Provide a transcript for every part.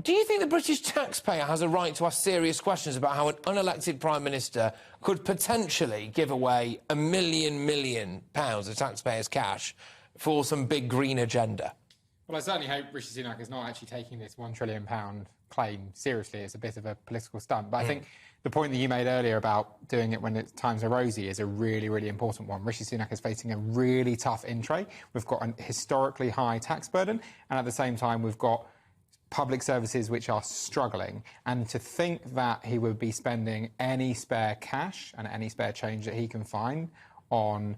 Do you think the British taxpayer has a right to ask serious questions about how an unelected Prime Minister could potentially give away £1 million of taxpayers' cash for some big green agenda? Well, I certainly hope Rishi Sunak is not actually taking this £1 trillion claim seriously. It's a bit of a political stunt. But I think the point that you made earlier about doing it when times are rosy is a really, really important one. Rishi Sunak is facing a really tough in-tray. We've got a historically high tax burden, and at the same time we've got public services which are struggling. And to think that he would be spending any spare cash and any spare change that he can find on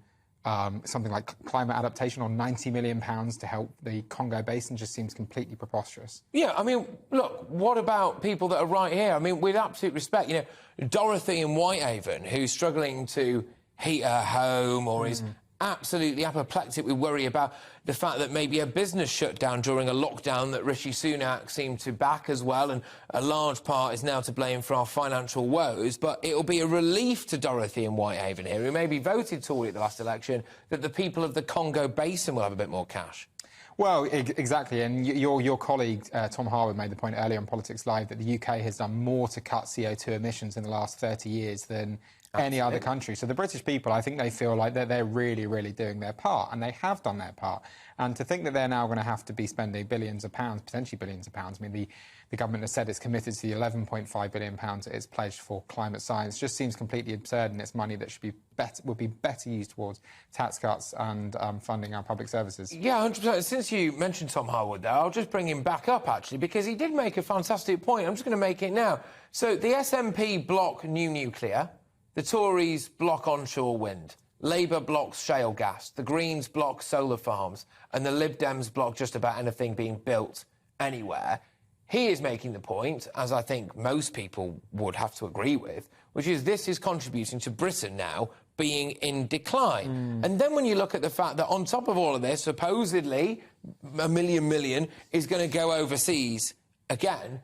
something like climate adaptation, on £90 million to help the Congo Basin, just seems completely preposterous. Yeah, I mean, look, what about people that are right here? I mean, with absolute respect, you know, Dorothy in Whitehaven, who's struggling to heat her home or is absolutely apoplectic with worry about the fact that maybe a business shut down during a lockdown that Rishi Sunak seemed to back as well, and a large part is now to blame for our financial woes. But it'll be a relief to Dorothy in Whitehaven here, who maybe voted Tory at the last election, that the people of the Congo Basin will have a bit more cash. Well, exactly, and your colleague Tom Harwood made the point earlier on Politics Live that the UK has done more to cut CO2 emissions in the last 30 years than any other country. So the British people, I think they feel like they're really, really doing their part, and they have done their part. And to think that they're now going to have to be spending billions of pounds, potentially billions of pounds, I mean, the government has said it's committed to the £11.5 billion that it's pledged for climate science, just seems completely absurd, and it's money that would be better used towards tax cuts and funding our public services. Yeah, 100%. Since you mentioned Tom Harwood there, I'll just bring him back up, actually, because he did make a fantastic point. I'm just going to make it now. So the SNP block new nuclear, the Tories block onshore wind, Labour blocks shale gas, the Greens block solar farms, and the Lib Dems block just about anything being built anywhere. He is making the point, as I think most people would have to agree with, which is this is contributing to Britain now being in decline. And then when you look at the fact that on top of all of this, supposedly £1 million is going to go overseas again,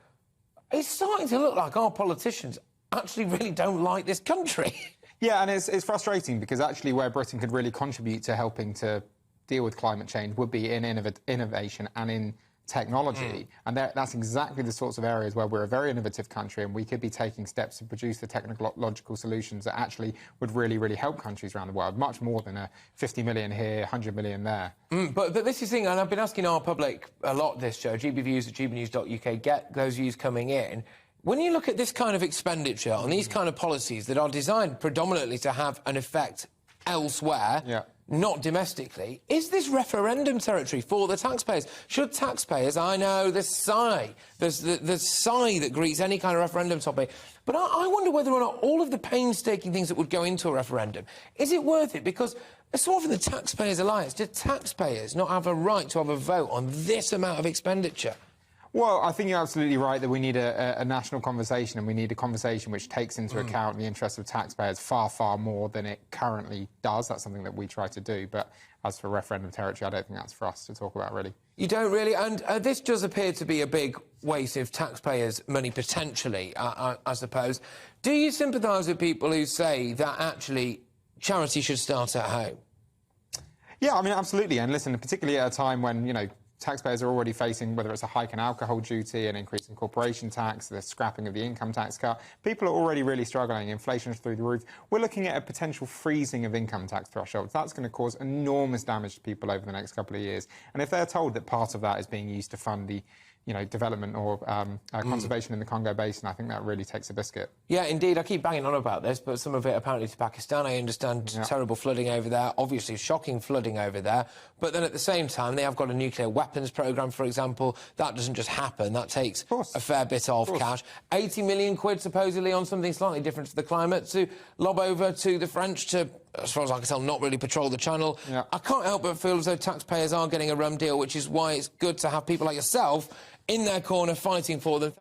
it's starting to look like our politicians actually really don't like this country. Yeah, and it's frustrating because actually where Britain could really contribute to helping to deal with climate change would be in innovation and in technology. And that's exactly the sorts of areas where we're a very innovative country and we could be taking steps to produce the technological solutions that actually would really, really help countries around the world, much more than a 50 million here, 100 million there. But this is the thing, and I've been asking our public a lot this show, gbviews@gbnews.uk, get those views coming in. When you look at this kind of expenditure on these kind of policies that are designed predominantly to have an effect elsewhere, not domestically, is this referendum territory for the taxpayers? Should taxpayers, I know, the sigh that greets any kind of referendum topic, but I wonder whether or not all of the painstaking things that would go into a referendum, is it worth it? Because so often the Taxpayers Alliance, do taxpayers not have a right to have a vote on this amount of expenditure? Well, I think you're absolutely right that we need a national conversation, and we need a conversation which takes into account the interests of taxpayers far, far more than it currently does. That's something that we try to do. But as for referendum territory, I don't think that's for us to talk about, really. You don't really? And this does appear to be a big waste of taxpayers' money, potentially, I suppose. Do you sympathise with people who say that actually charity should start at home? Yeah, I mean, absolutely. And listen, particularly at a time when, you know, taxpayers are already facing, whether it's a hike in alcohol duty, an increase in corporation tax, the scrapping of the income tax cut. People are already really struggling. Inflation is through the roof. We're looking at a potential freezing of income tax thresholds. That's going to cause enormous damage to people over the next couple of years. And if they're told that part of that is being used to fund the development or conservation in the Congo Basin, I think that really takes a biscuit. Yeah, indeed. I keep banging on about this, but some of it apparently to Pakistan. I understand terrible flooding over there, obviously shocking flooding over there. But then at the same time, they have got a nuclear weapons programme, for example. That doesn't just happen. That takes a fair bit of cash. 80 million quid, supposedly, on something slightly different to the climate, to lob over to the French to, as far as I can tell, not really patrol the channel. I can't help but feel as though taxpayers are getting a rum deal, which is why it's good to have people like yourself in their corner fighting for them.